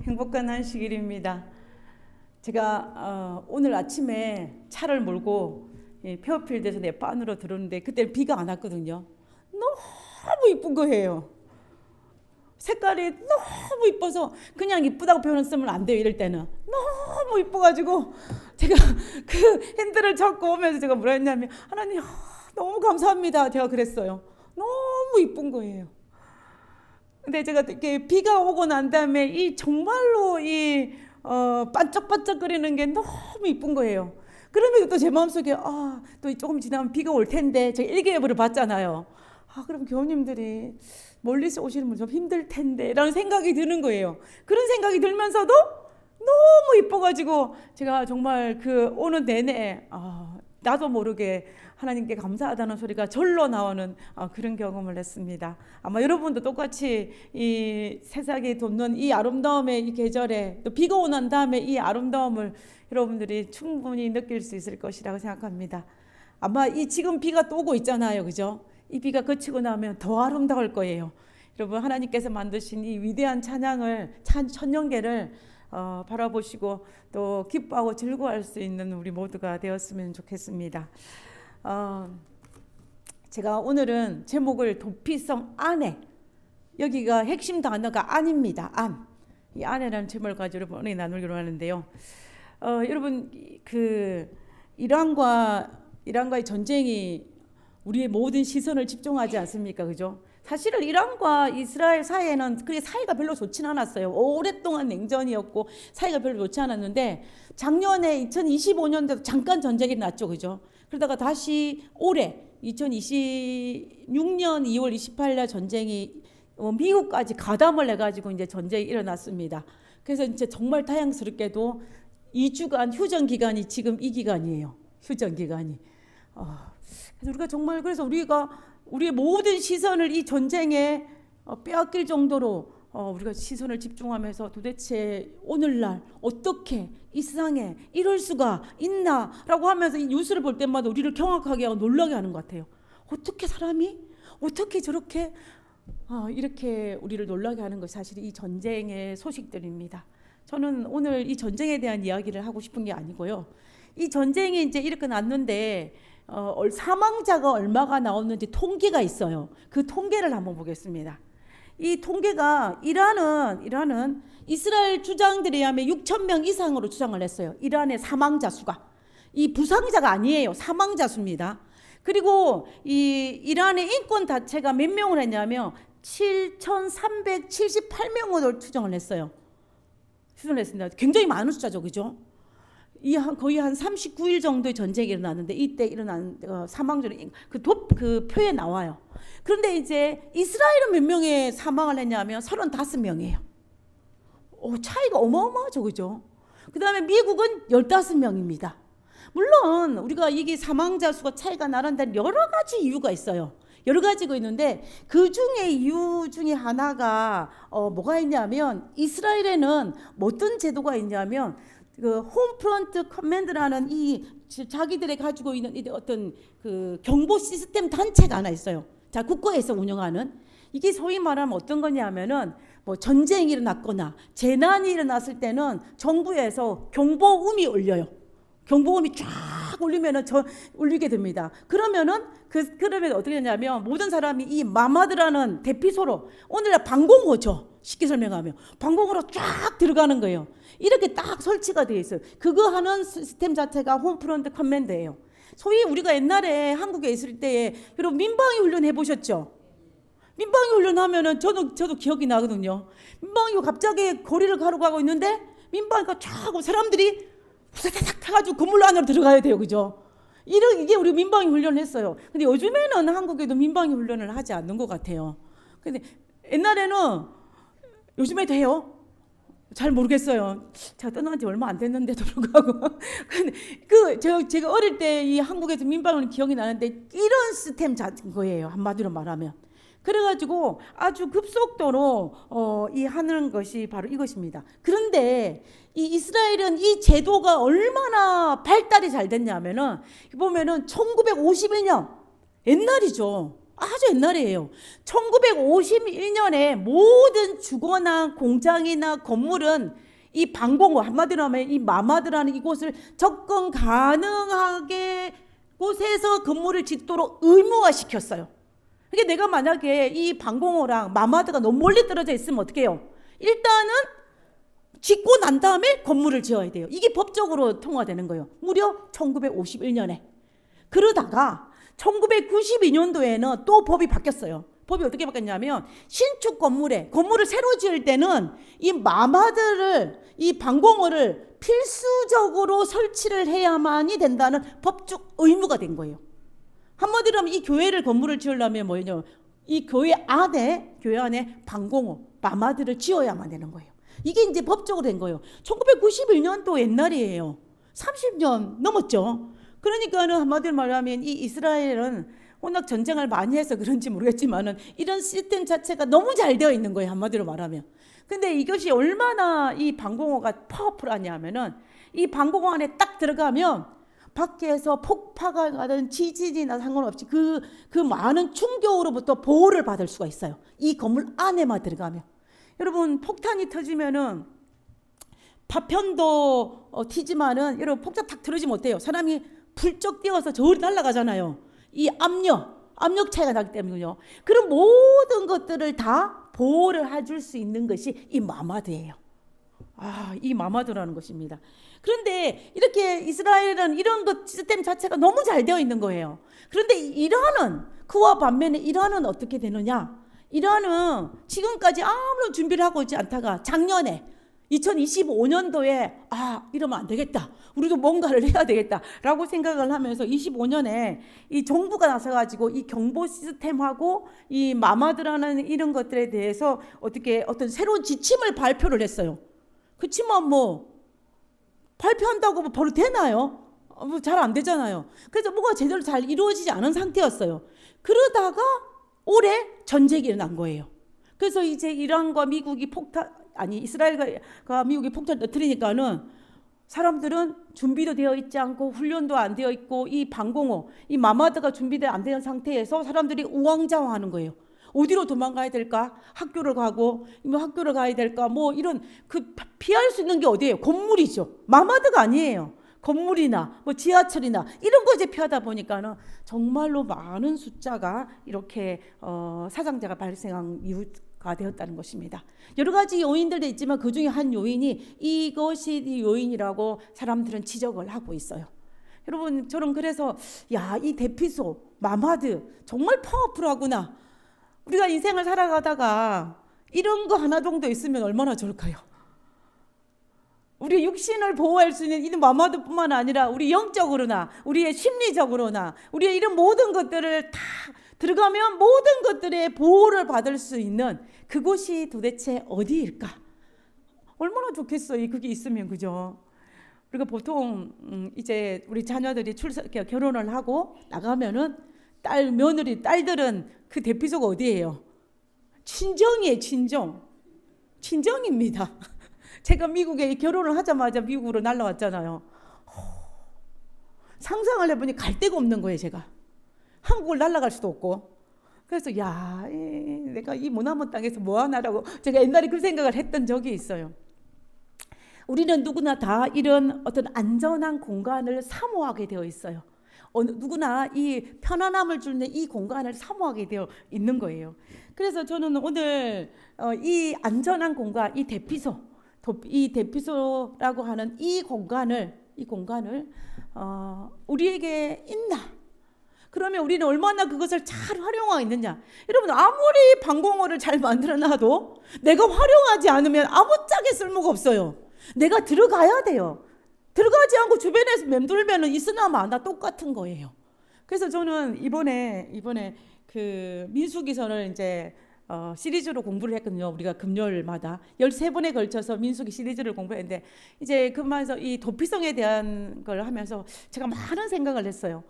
행복한 한식일입니다. 제가 오늘 아침에 차를 몰고 페어필드에서 내 반으로 들어오는데 그때 비가 안 왔거든요. 너무 이쁜 거예요. 색깔이 너무 이뻐서 그냥 이쁘다고 표현했으면 안 돼요. 이럴 때는 너무 이뻐가지고 제가 그 핸들을 잡고 오면서 제가 뭐라 했냐면, 하나님 너무 감사합니다 제가 그랬어요. 너무 이쁜 거예요. 근데 제가 이렇게 비가 오고 난 다음에 이 정말로 반짝반짝거리는 게 너무 이쁜 거예요. 그러면 또 제 마음속에 또 조금 지나면 비가 올 텐데, 제가 일기예보를 봤잖아요. 그럼 교우님들이 멀리서 오시는 분 좀 힘들 텐데 라는 생각이 드는 거예요. 그런 생각이 들면서도 너무 이뻐가지고 제가 정말 그 오는 내내 나도 모르게 하나님께 감사하다는 소리가 절로 나오는 그런 경험을 했습니다. 아마 여러분도 똑같이 이 세상에 돋는 이 아름다움의 이 계절에, 또 비가 오고 난 다음에 이 아름다움을 여러분들이 충분히 느낄 수 있을 것이라고 생각합니다. 아마 이 지금 비가 또 오고 있잖아요, 그죠? 이 비가 그치고 나면 더 아름다울 거예요. 여러분, 하나님께서 만드신 이 위대한 찬양을, 천년계를 바라보시고 또 기뻐하고 즐거워할 수 있는 우리 모두가 되었으면 좋겠습니다. 제가 오늘은 제목을 도피성 아내, 여기가 핵심 단어가 안입니다. 안. 이 안이라는 제목을 가지고 여러분이 나누기로 하는데요. 여러분, 그 이란과의 전쟁이 우리의 모든 시선을 집중하지 않습니까? 그죠? 사실은 이란과 이스라엘 사이에는 그게 사이가 별로 좋진 않았어요. 오랫동안 냉전이었고 사이가 별로 좋지 않았는데, 작년에 2025년도에 잠깐 전쟁이 났죠. 그죠? 그러다가 다시 올해 2026년 2월 28일 전쟁이 미국까지 가담을 해가지고 이제 전쟁이 일어났습니다. 그래서 이제 정말 다행스럽게도 2주간 휴전 기간이 지금 이 기간이에요. 휴전 기간이. 그래서 우리가 우리의 모든 시선을 이 전쟁에 빼앗길 정도로 우리가 시선을 집중하면서 도대체 오늘날 어떻게 이 세상에 이럴 수가 있나라고 하면서 이 뉴스를 볼 때마다 우리를 경악하게 하고 놀라게 하는 것 같아요. 어떻게 사람이 어떻게 저렇게 이렇게 우리를 놀라게 하는 것이 사실 이 전쟁의 소식들입니다. 저는 오늘 이 전쟁에 대한 이야기를 하고 싶은 게 아니고요. 이 전쟁이 이제 이렇게 났는데 사망자가 얼마가 나왔는지 통계가 있어요. 그 통계를 한번 보겠습니다. 이 통계가 이란은 이스라엘 주장들에 의하면 6,000명 이상으로 추정을 했어요. 이란의 사망자 수가. 이 부상자가 아니에요. 사망자 수입니다. 그리고 이 이란의 인권 단체가 몇 명을 했냐면 7,378명으로 추정을 했어요. 추정을 했습니다. 굉장히 많은 숫자죠. 그죠? 거의 한 39일 정도의 전쟁이 일어났는데, 이때 일어난 사망자는 그 표에 나와요. 그런데 이제 이스라엘은 몇 명의 사망을 했냐면 35명이에요. 차이가 어마어마하죠. 그죠? 그 다음에 미국은 15명입니다. 물론 우리가 이게 사망자 수가 차이가 나란다는 여러 가지 이유가 있어요. 여러 가지가 있는데 그 중에 이유 중에 하나가 뭐가 있냐면, 이스라엘에는 어떤 제도가 있냐면 그 홈프런트 커맨드라는 이 자기들이 가지고 있는 어떤 그 경보 시스템 단체가 하나 있어요. 자, 국가에서 운영하는. 이게 소위 말하면 어떤 거냐면은 뭐 전쟁이 일어났거나 재난이 일어났을 때는 정부에서 경보음이 울려요. 경보음이 쫙 울리면은 울리게 됩니다. 그러면 어떻게 되냐면, 모든 사람이 이 마마드라는 대피소로, 오늘날 방공호죠. 쉽게 설명하면 방공호로 쫙 들어가는 거예요. 이렇게 딱 설치가 되어 있어요. 그거 하는 시스템 자체가 홈프런트 커맨드예요. 소위 우리가 옛날에 한국에 있을 때에 여러분 민방위 훈련 해보셨죠? 민방위 훈련하면은 저도 기억이 나거든요. 민방위가 갑자기 거리를 가고 있는데 민방위가 쫙 하고 사람들이 후다닥 해가지고 건물 안으로 들어가야 돼요. 그죠? 이게 우리 민방위 훈련을 했어요. 근데 요즘에는 한국에도 민방위 훈련을 하지 않는 것 같아요. 근데 옛날에는, 요즘에도 해요? 잘 모르겠어요. 제가 떠난 지 얼마 안 됐는데도 불구하고. 근데 제가 어릴 때 이 한국에서 민방위는 기억이 나는데, 이런 시스템 자체인 거예요. 한마디로 말하면. 그래가지고 아주 급속도로 이 하는 것이 바로 이것입니다. 그런데 이 이스라엘은 이 제도가 얼마나 발달이 잘 됐냐면은, 보면은 1951년 옛날이죠. 아주 옛날이에요. 1951년에 모든 주거나 공장이나 건물은 이 방공호, 한마디로 하면 이 마마드라는 이곳을 접근 가능하게 곳에서 건물을 짓도록 의무화시켰어요. 그러니까 내가 만약에 이 방공호랑 마마드가 너무 멀리 떨어져 있으면 어떻게 해요? 일단은 짓고 난 다음에 건물을 지어야 돼요. 이게 법적으로 통과되는 거예요. 무려 1951년에. 그러다가 1992년도에는 또 법이 바뀌었어요. 법이 어떻게 바뀌었냐면 신축 건물을 새로 지을 때는 이 마마드를, 이 방공호를 필수적으로 설치를 해야만이 된다는 법적 의무가 된 거예요. 한마디로 하면 이 건물을 지으려면 뭐냐, 이 교회 안에 방공호, 마마드를 지어야만 되는 거예요. 이게 이제 법적으로 된 거예요. 1991년도 옛날이에요. 30년 넘었죠. 그러니까는 한마디로 말하면 이 이스라엘은 워낙 전쟁을 많이 해서 그런지 모르겠지만은 이런 시스템 자체가 너무 잘 되어 있는 거예요. 한마디로 말하면. 근데 이것이 얼마나 이 방공호가 파워풀하냐면은 이 방공호 안에 딱 들어가면 밖에서 폭파가 가든 지진이나 상관없이 그 많은 충격으로부터 보호를 받을 수가 있어요. 이 건물 안에만 들어가면. 여러분, 폭탄이 터지면은 파편도 튀지만은 여러분 폭탄 탁 터지면 어때요? 사람이 불쩍 뛰어서 저울이 날아가잖아요. 이 압력 차이가 나기 때문이요. 그런 모든 것들을 다 보호를 해줄 수 있는 것이 이 마마드예요. 이 마마드라는 것입니다. 그런데 이렇게 이스라엘은 이런 것 시스템 자체가 너무 잘 되어 있는 거예요. 그런데 그와 반면에 이란은 어떻게 되느냐? 이란은 지금까지 아무런 준비를 하고 있지 않다가 작년에 2025년도에 이러면 안 되겠다. 우리도 뭔가를 해야 되겠다라고 생각을 하면서 25년에 이 정부가 나서가지고 이 경보 시스템하고 이 마마드라는 이런 것들에 대해서 어떤 새로운 지침을 발표를 했어요. 그렇지만 발표한다고 바로 되나요? 잘 안 되잖아요. 그래서 뭐가 제대로 잘 이루어지지 않은 상태였어요. 그러다가 올해 전쟁이 일어난 거예요. 그래서 이제 이란과 미국이 이스라엘과 미국이 폭탄 터뜨리니까는 사람들은 준비도 되어 있지 않고 훈련도 안 되어 있고 이 방공호, 이 마마드가 준비되어 안 된 상태에서 사람들이 우왕좌왕하는 거예요. 어디로 도망가야 될까? 학교를 가야 될까? 이런 피할 수 있는 게 어디예요? 건물이죠. 마마드가 아니에요. 건물이나 지하철이나 이런 거 이제 피하다 보니까는 정말로 많은 숫자가 이렇게 사상자가 발생한 이유가 되었다는 것입니다. 여러 가지 요인들도 있지만 그 중에 한 요인이 이것이 이 요인이라고 사람들은 지적을 하고 있어요. 여러분, 저는 그래서 이 대피소 마마드 정말 파워풀하구나. 우리가 인생을 살아가다가 이런 거 하나 정도 있으면 얼마나 좋을까요? 우리 육신을 보호할 수 있는 이 마마드뿐만 아니라 우리 영적으로나 우리의 심리적으로나 우리의 이런 모든 것들을 다 들어가면 모든 것들의 보호를 받을 수 있는 그곳이 도대체 어디일까? 얼마나 좋겠어요. 그게 있으면, 그죠? 우리가 보통 이제 우리 자녀들이 결혼을 하고 나가면은 딸들은 그 대피소가 어디예요? 친정이에요. 친정입니다. 제가 미국에 결혼을 하자마자 미국으로 날라왔잖아요. 상상을 해보니 갈 데가 없는 거예요. 제가 한국을 날아갈 수도 없고. 그래서 내가 이 머나먼 땅에서 뭐하나라고 제가 옛날에 그 생각을 했던 적이 있어요. 우리는 누구나 다 이런 어떤 안전한 공간을 사모하게 되어 있어요. 누구나 이 편안함을 주는 이 공간을 사모하게 되어 있는 거예요. 그래서 저는 오늘 이 안전한 공간, 이 대피소라고 하는 이 공간을 우리에게 있나? 그러면 우리는 얼마나 그것을 잘 활용하고 있느냐? 여러분, 아무리 방공호를 잘 만들어놔도 내가 활용하지 않으면 아무짝에 쓸모가 없어요. 내가 들어가야 돼요. 들어가지 않고 주변에서 맴돌면 있으나 마나 똑같은 거예요. 그래서 저는 이번에 그 민수기서를 이제 시리즈로 공부를 했거든요. 우리가 금요일마다 13번에 걸쳐서 민수기 시리즈를 공부했는데 이제 그러면서 이 도피성에 대한 걸 하면서 제가 많은 생각을 했어요.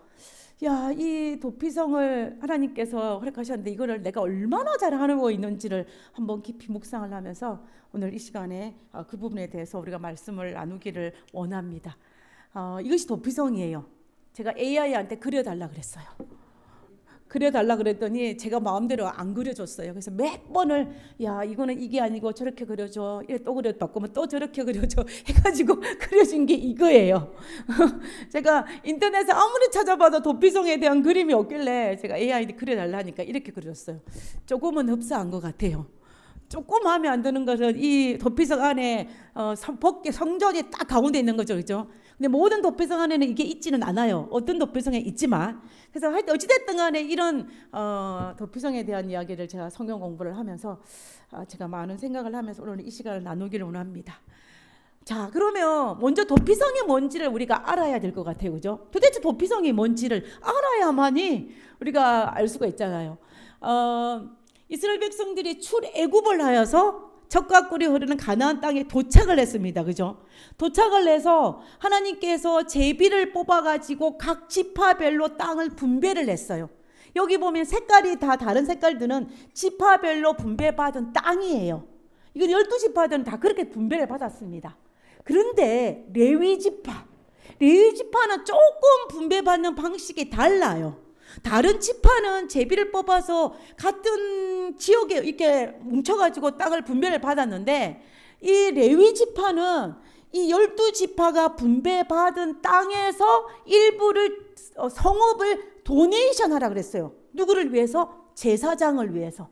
이 도피성을 하나님께서 허락하셨는데 이거를 내가 얼마나 잘하고 있는지를 한번 깊이 묵상을 하면서 오늘 이 시간에 그 부분에 대해서 우리가 말씀을 나누기를 원합니다. 이것이 도피성이에요. 제가 AI한테 그려달라 그랬어요. 그려달라 그랬더니 제가 마음대로 안 그려줬어요. 그래서 몇 번을 야 이거는 이게 아니고 저렇게 그려줘. 또 그려 바꾸면 또 저렇게 그려줘. 해가지고 그려준 게 이거예요. 제가 인터넷에 아무리 찾아봐도 도피성에 대한 그림이 없길래 제가 AI 그려달라 하니까 이렇게 그려줬어요. 조금은 흡사한 것 같아요. 조금 마음에 안 드는 것은 이 도피성 안에 법계 성전이 딱 가운데 있는 거죠, 그죠? 근데 모든 도피성 안에는 이게 있지는 않아요. 어떤 도피성에 있지만. 그래서 하여튼 어찌됐든 간에 이런 도피성에 대한 이야기를 제가 성경 공부를 하면서 제가 많은 생각을 하면서 오늘 이 시간을 나누기를 원합니다. 자, 그러면 먼저 도피성이 뭔지를 우리가 알아야 될 것 같아요, 그죠? 도대체 도피성이 뭔지를 알아야만이 우리가 알 수가 있잖아요. 이스라엘 백성들이 출애굽을 하여서 적과 꿀이 흐르는 가나안 땅에 도착을 했습니다. 그죠? 도착을 해서 하나님께서 제비를 뽑아가지고 각 지파별로 땅을 분배를 했어요. 여기 보면 색깔이 다 다른 색깔들은 지파별로 분배받은 땅이에요. 이건 12지파들은 다 그렇게 분배를 받았습니다. 그런데 레위지파는 조금 분배받는 방식이 달라요. 다른 지파는 제비를 뽑아서 같은 지역에 이렇게 뭉쳐가지고 땅을 분배를 받았는데 이 레위 지파는 이 12지파가 분배받은 땅에서 일부를 성읍을 도네이션 하라 그랬어요. 누구를 위해서? 제사장을 위해서.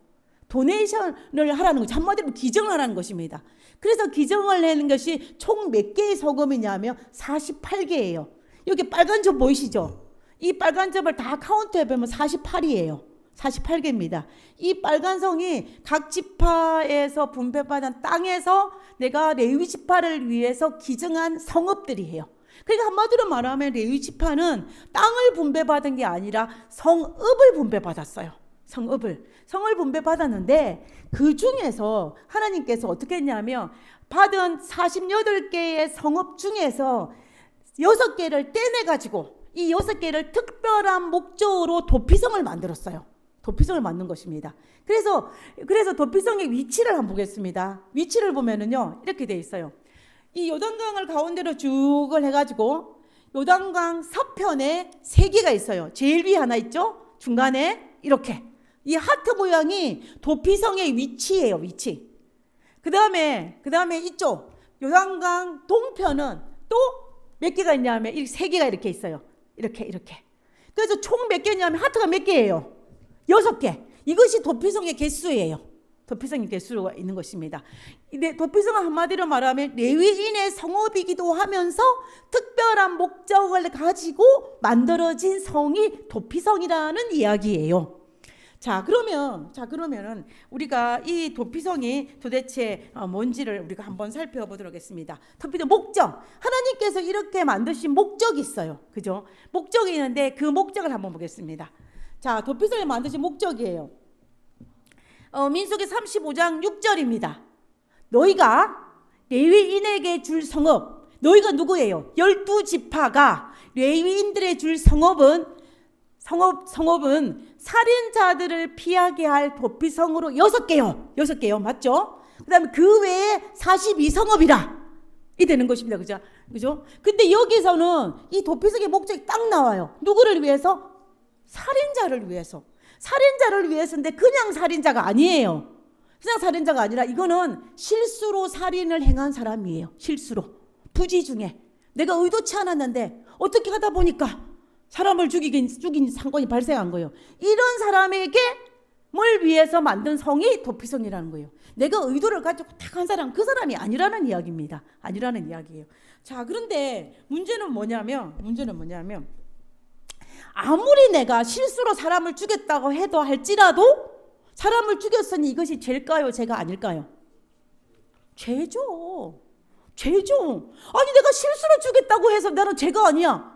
도네이션을 하라는 거죠. 한마디로 기증을 하라는 것입니다. 그래서 기증을 하는 것이 총 몇 개의 성읍이냐면 48개예요. 여기 빨간 점 보이시죠? 이 빨간 점을 다 카운트해 보면 48이에요. 48개입니다. 이 빨간 성이 각 지파에서 분배받은 땅에서 내가 레위 지파를 위해서 기증한 성읍들이에요. 그러니까 한마디로 말하면 레위 지파는 땅을 분배받은 게 아니라 성읍을 분배받았어요. 성을 분배받았는데 그 중에서 하나님께서 어떻게 했냐면 받은 48개의 성읍 중에서 6개를 떼내가지고 이 6개를 특별한 목적으로 도피성을 만들었어요. 도피성을 만든 것입니다. 그래서 도피성의 위치를 한번 보겠습니다. 위치를 보면은요, 이렇게 돼 있어요. 이 요단강을 가운데로 쭉 해가지고 요단강 서편에 3개가 있어요. 제일 위에 하나 있죠? 중간에 이렇게. 이 하트 모양이 도피성의 위치예요, 위치. 그 다음에 이쪽 요단강 동편은 또 몇 개가 있냐면 3개가 이렇게 있어요. 이렇게. 그래서 총 몇 개냐면 하트가 몇 개예요? 6개. 이것이 도피성의 개수예요. 도피성의 개수가 있는 것입니다. 도피성은 한마디로 말하면 레위인의 성읍이기도 하면서 특별한 목적을 가지고 만들어진 성이 도피성이라는 이야기예요. 자, 그러면은 우리가 이 도피성이 도대체 뭔지를 우리가 한번 살펴보도록 하겠습니다. 도피성 목적. 하나님께서 이렇게 만드신 목적이 있어요. 그죠? 목적이 있는데 그 목적을 한번 보겠습니다. 자, 도피성을 만드신 목적이에요. 민수기 35장 6절입니다. 너희가 레위인에게 줄 성읍. 너희가 누구예요? 12지파가 레위인들의 줄 성읍은 살인자들을 피하게 할 도피성으로 6개요. 맞죠? 그 다음에 그 외에 42성읍이라 이 되는 것입니다. 그죠? 근데 여기서는 이 도피성의 목적이 딱 나와요. 누구를 위해서? 살인자를 위해서인데 그냥 살인자가 아니에요. 그냥 살인자가 아니라 이거는 실수로 살인을 행한 사람이에요. 실수로. 부지 중에. 내가 의도치 않았는데 어떻게 하다 보니까 사람을 죽인 사건이 발생한 거예요. 이런 사람에게 뭘 위해서 만든 성이 도피성이라는 거예요. 내가 의도를 가지고 딱 한 사람, 그 사람이 아니라는 이야기입니다. 아니라는 이야기예요. 자, 그런데 문제는 뭐냐면 아무리 내가 실수로 사람을 죽였다고 해도 할지라도 사람을 죽였으니 이것이 죄일까요? 죄가 아닐까요? 죄죠. 아니 내가 실수로 죽였다고 해서 나는 죄가 아니야.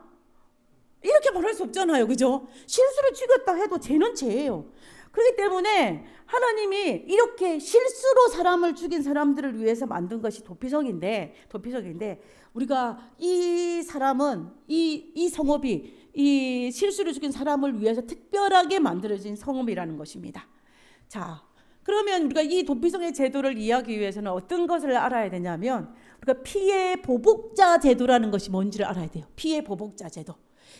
이렇게 말할 수 없잖아요. 그죠? 실수로 죽였다 해도 죄는 죄예요. 그렇기 때문에 하나님이 이렇게 실수로 사람을 죽인 사람들을 위해서 만든 것이 도피성인데 우리가 이 사람은 이 성읍이 이 실수로 죽인 사람을 위해서 특별하게 만들어진 성읍이라는 것입니다. 자, 그러면 우리가 이 도피성의 제도를 이해하기 위해서는 어떤 것을 알아야 되냐면 우리가 피해 보복자 제도라는 것이 뭔지를 알아야 돼요. 피해 보복자 제도.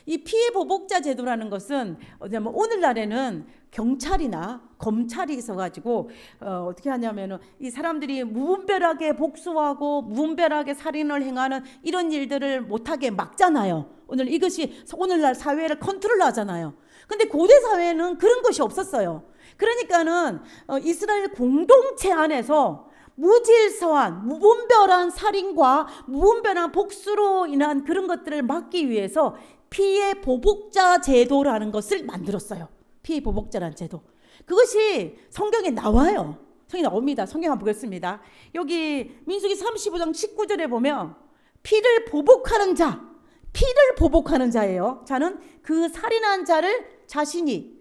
이 피해보복자 제도라는 것은 오늘날에는 경찰이나 검찰이 있어가지고 어떻게 하냐면은 이 사람들이 무분별하게 복수하고 무분별하게 살인을 행하는 이런 일들을 못하게 막잖아요. 이것이 오늘날 사회를 컨트롤하잖아요. 근데 고대 사회는 그런 것이 없었어요. 그러니까는 이스라엘 공동체 안에서 무질서한 무분별한 살인과 무분별한 복수로 인한 그런 것들을 막기 위해서 피해보복자 제도라는 것을 만들었어요. 피해보복자라는 제도. 그것이 성경에 나와요. 성경에 나옵니다. 성경 한번 보겠습니다. 여기 민수기 35장 19절에 보면 피를 보복하는 자예요. 자는 그 살인한 자를 자신이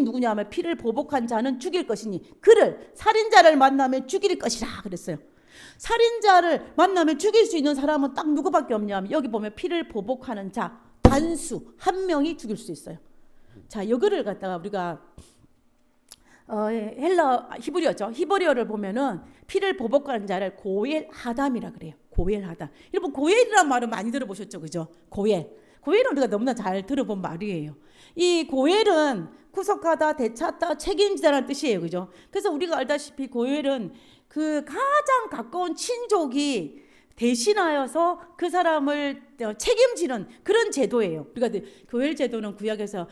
누구냐 하면 피를 보복한 자는 죽일 것이니 그를 살인자를 만나면 죽일 것이라 그랬어요. 살인자를 만나면 죽일 수 있는 사람은 딱 누구밖에 없냐 하면 여기 보면 피를 보복하는 자 단수 한 명이 죽일 수 있어요. 자, 이거를 갖다가 우리가 히브리어죠. 히브리어를 보면은 피를 보복하는 자를 고엘 하담이라 그래요. 고엘 하담. 여러분 고엘이라는 말은 많이 들어보셨죠, 그죠? 고엘은 우리가 너무나 잘 들어본 말이에요. 이 고엘은 구속하다, 되찾다, 책임지다라는 뜻이에요, 그죠? 그래서 우리가 알다시피 고엘은 그 가장 가까운 친족이 대신하여서 그 사람을 책임지는 그런 제도예요. 우리가 고엘 제도는 구약에서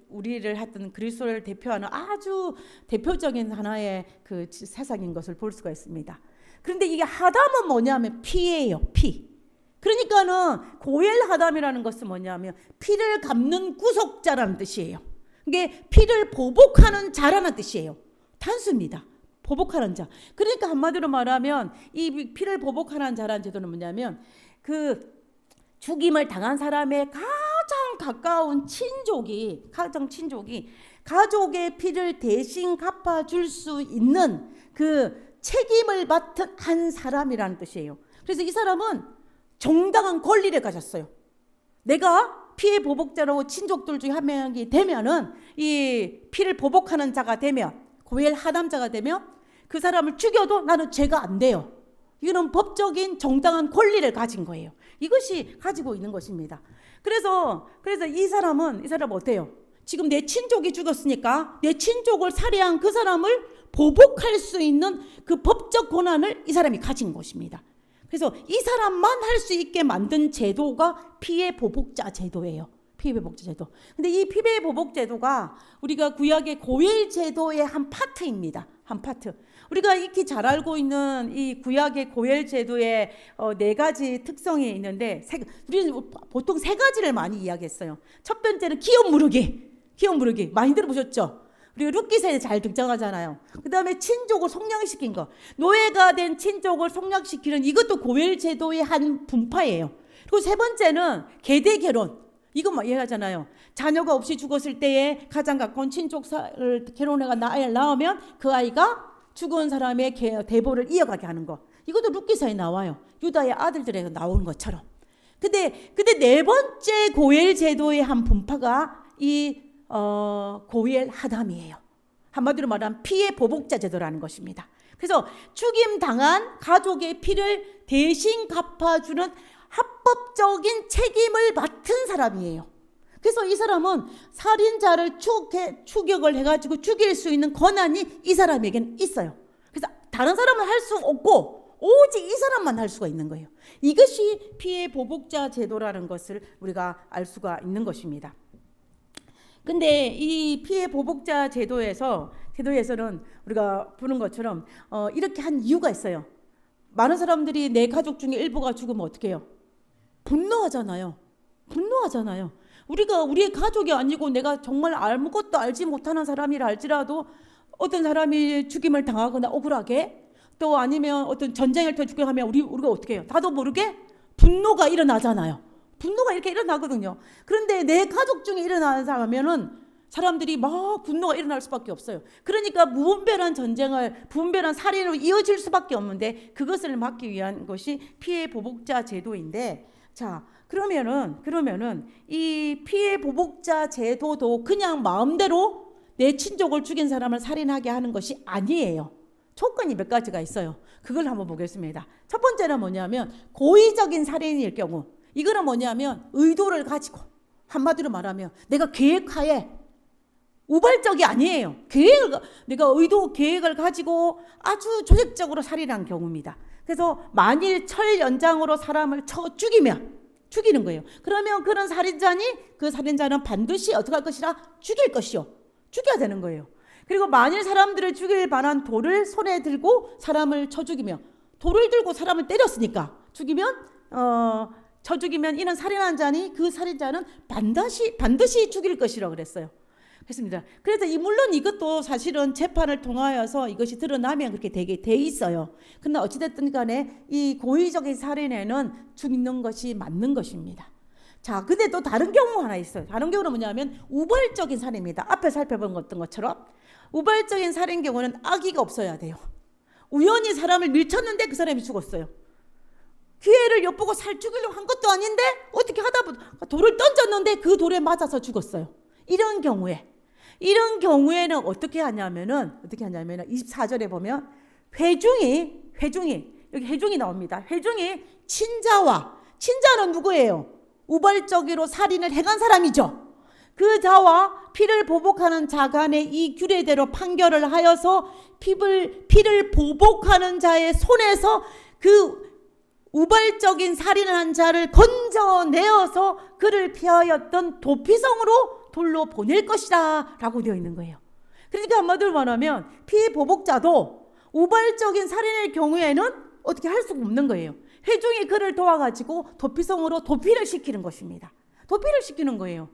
우리를 했던 그리스도를 대표하는 아주 대표적인 하나의 그 세상인 것을 볼 수가 있습니다. 그런데 이게 하담은 뭐냐면 피예요, 피. 그러니까는 고엘 하담이라는 것은 뭐냐면 피를 갚는 구속자라는 뜻이에요. 이게 피를 보복하는 자라는 뜻이에요. 단수입니다. 보복하는 자. 그러니까 한마디로 말하면 이 피를 보복하는 자라는 제도는 뭐냐면 그 죽임을 당한 사람의 가장 가까운 친족이 가족의 피를 대신 갚아줄 수 있는 그 책임을 맡은 한 사람이라는 뜻이에요. 그래서 이 사람은 정당한 권리를 가졌어요. 내가 피해 보복자로 친족들 중에 한 명이 되면은 이 피를 보복하는 자가 되면 고엘 하담자가 되면 그 사람을 죽여도 나는 죄가 안 돼요. 이거는 법적인 정당한 권리를 가진 거예요. 이것이 가지고 있는 것입니다. 그래서 이 사람은 어때요? 지금 내 친족이 죽었으니까 내 친족을 살해한 그 사람을 보복할 수 있는 그 법적 권한을 이 사람이 가진 것입니다. 그래서 이 사람만 할 수 있게 만든 제도가 피해 보복자 제도예요. 피해 보복자 제도. 근데 이 피해 보복 제도가 우리가 구약의 고엘 제도의 한 파트입니다. 한 파트. 우리가 익히 잘 알고 있는 이 구약의 고엘 제도의 네 가지 특성이 있는데 우리는 보통 세 가지를 많이 이야기했어요. 첫 번째는 기업 무르기 많이 들어보셨죠? 우리가 룻기서에 잘 등장하잖아요. 그 다음에 친족을 속량시킨 거. 노예가 된 친족을 속량시키는 이것도 고엘 제도의 한 분파예요. 그리고 세 번째는 계대 결혼. 이거 막 이해하잖아요. 자녀가 없이 죽었을 때에 가장 가까운 친족을 결혼해가 아이를 낳으면 그 아이가 죽은 사람의 대보를 이어가게 하는 거. 이것도 룻기서에 나와요. 유다의 아들들에게 나오는 것처럼. 근데 네 번째 고엘 제도의 한 분파가 이 고엘 하담이에요. 한마디로 말하면 피해 보복자 제도라는 것입니다. 그래서 죽임 당한 가족의 피를 대신 갚아주는 합법적인 책임을 맡은 사람이에요. 그래서 이 사람은 살인자를 추격을 해가지고 죽일 수 있는 권한이 이 사람에게는 있어요. 그래서 다른 사람은 할 수 없고 오직 이 사람만 할 수가 있는 거예요. 이것이 피해 보복자 제도라는 것을 우리가 알 수가 있는 것입니다. 근데 이 피해 보복자 제도에서는 우리가 보는 것처럼 이렇게 한 이유가 있어요. 많은 사람들이 내 가족 중에 일부가 죽으면 어떻게 해요? 분노하잖아요. 우리의 가족이 아니고 내가 정말 아무것도 알지 못하는 사람이라 할지라도 어떤 사람이 죽임을 당하거나 억울하게 또 아니면 어떤 전쟁을 통해 죽게 하면 우리가 어떻게 해요? 나도 모르게 분노가 일어나잖아요. 분노가 이렇게 일어나거든요. 그런데 내 가족 중에 일어나는 사람이면은 사람들이 막 분노가 일어날 수밖에 없어요. 그러니까 무분별한 살인으로 이어질 수밖에 없는데 그것을 막기 위한 것이 피해 보복자 제도인데, 자, 그러면은 이 피해 보복자 제도도 그냥 마음대로 내 친족을 죽인 사람을 살인하게 하는 것이 아니에요. 조건이 몇 가지가 있어요. 그걸 한번 보겠습니다. 첫 번째는 뭐냐면 고의적인 살인일 경우, 이거는 뭐냐면 의도를 가지고, 한마디로 말하면 내가 계획하에, 우발적이 아니에요. 내가 계획을 가지고 아주 조직적으로 살인한 경우입니다. 그래서 만일 철 연장으로 사람을 쳐 죽이는 거예요. 그러면 그런 살인자니 그 살인자는 반드시 어떻게 할 것이라? 죽일 것이요. 죽여야 되는 거예요. 그리고 만일 사람들을 죽일 만한 돌을 손에 들고 사람을 쳐 죽이며, 돌을 들고 사람을 때렸으니까 쳐 죽이면 이는 살인한 자니 그 살인자는 반드시 죽일 것이라고 그랬어요. 그렇습니다. 그래서 물론 이것도 사실은 재판을 통하여서 이것이 드러나면 그렇게 되게 돼 있어요. 그러나 어찌됐든 간에 이 고의적인 살인에는 죽이는 것이 맞는 것입니다. 자, 근데 또 다른 경우 하나 있어요. 다른 경우는 뭐냐면 우발적인 살인입니다. 앞에 살펴본 것처럼 우발적인 살인 경우는 악의가 없어야 돼요. 우연히 사람을 밀쳤는데 그 사람이 죽었어요. 기회를 엿보고 죽이려고 한 것도 아닌데 어떻게 하다 보다 돌을 던졌는데 그 돌에 맞아서 죽었어요. 이런 경우에는 어떻게 하냐면은 24절에 보면 회중이 여기 회중이 나옵니다. 회중이 친자는 누구예요? 우발적으로 살인을 행한 사람이죠. 그 자와 피를 보복하는 자 간의 이 규례대로 판결을 하여서 피를 보복하는 자의 손에서 그 우발적인 살인을 한 자를 건져내어서 그를 피하였던 도피성으로 돌로 보낼 것이다 라고 되어 있는 거예요. 그러니까 한마디로 말하면 피보복자도 우발적인 살인의 경우에는 어떻게 할 수가 없는 거예요. 회중이 그를 도와가지고 도피성으로 도피를 시키는 것입니다. 도피를 시키는 거예요.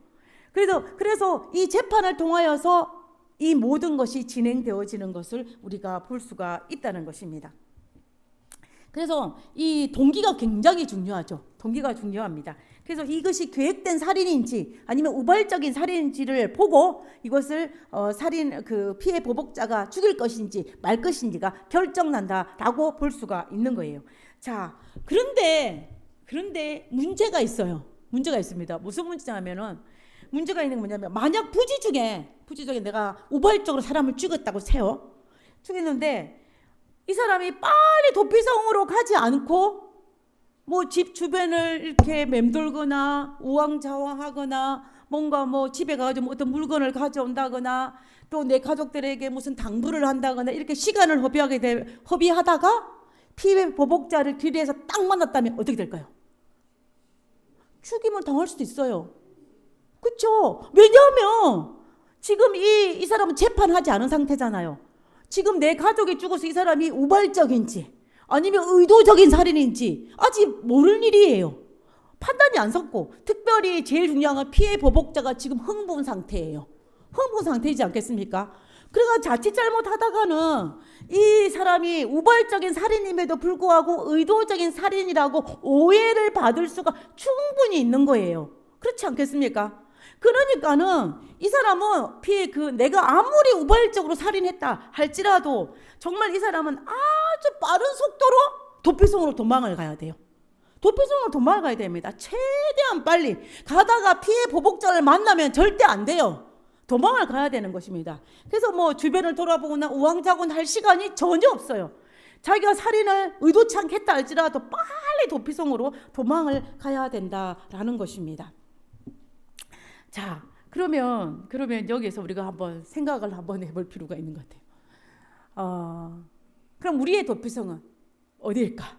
그래서 이 재판을 통하여서 이 모든 것이 진행되어지는 것을 우리가 볼 수가 있다는 것입니다. 그래서 이 동기가 굉장히 중요하죠. 동기가 중요합니다. 그래서 이것이 계획된 살인인지 아니면 우발적인 살인인지를 보고 이것을 피해 보복자가 죽일 것인지 말 것인지가 결정난다라고 볼 수가 있는 거예요. 자, 그런데 문제가 있어요. 문제가 있습니다. 무슨 문제냐면은 문제가 있는 게 뭐냐면 만약 부지 중에 내가 우발적으로 사람을 죽였다고 세요. 죽였는데 이 사람이 빨리 도피성으로 가지 않고 뭐 집 주변을 이렇게 맴돌거나 우왕좌왕하거나 뭔가 뭐 집에 가가지고 어떤 물건을 가져온다거나 또 내 가족들에게 무슨 당부를 한다거나 이렇게 시간을 허비하다가 피해 보복자를 길에서 딱 만났다면 어떻게 될까요? 죽임을 당할 수도 있어요. 그렇죠? 왜냐하면 지금 이 사람은 재판하지 않은 상태잖아요. 지금 내 가족이 죽어서 이 사람이 우발적인지 아니면 의도적인 살인인지 아직 모를 일이에요. 판단이 안 섰고 특별히 제일 중요한 건 피해 보복자가 지금 흥분 상태예요. 흥분 상태이지 않겠습니까? 그러니까 자칫 잘못하다가는 이 사람이 우발적인 살인임에도 불구하고 의도적인 살인이라고 오해를 받을 수가 충분히 있는 거예요. 그렇지 않겠습니까? 그러니까는 이 사람은 내가 아무리 우발적으로 살인했다 할지라도 정말 이 사람은 아주 빠른 속도로 도피성으로 도망을 가야 돼요. 도피성으로 도망을 가야 됩니다. 최대한 빨리 가다가 피해 보복자를 만나면 절대 안 돼요. 도망을 가야 되는 것입니다. 그래서 뭐 주변을 돌아보거나 우왕좌왕 할 시간이 전혀 없어요. 자기가 살인을 의도치 않게 했다 할지라도 빨리 도피성으로 도망을 가야 된다라는 것입니다. 자, 그러면 여기에서 우리가 한번 생각을 한번 해볼 필요가 있는 것 같아요. 그럼 우리의 도피성은 어디일까?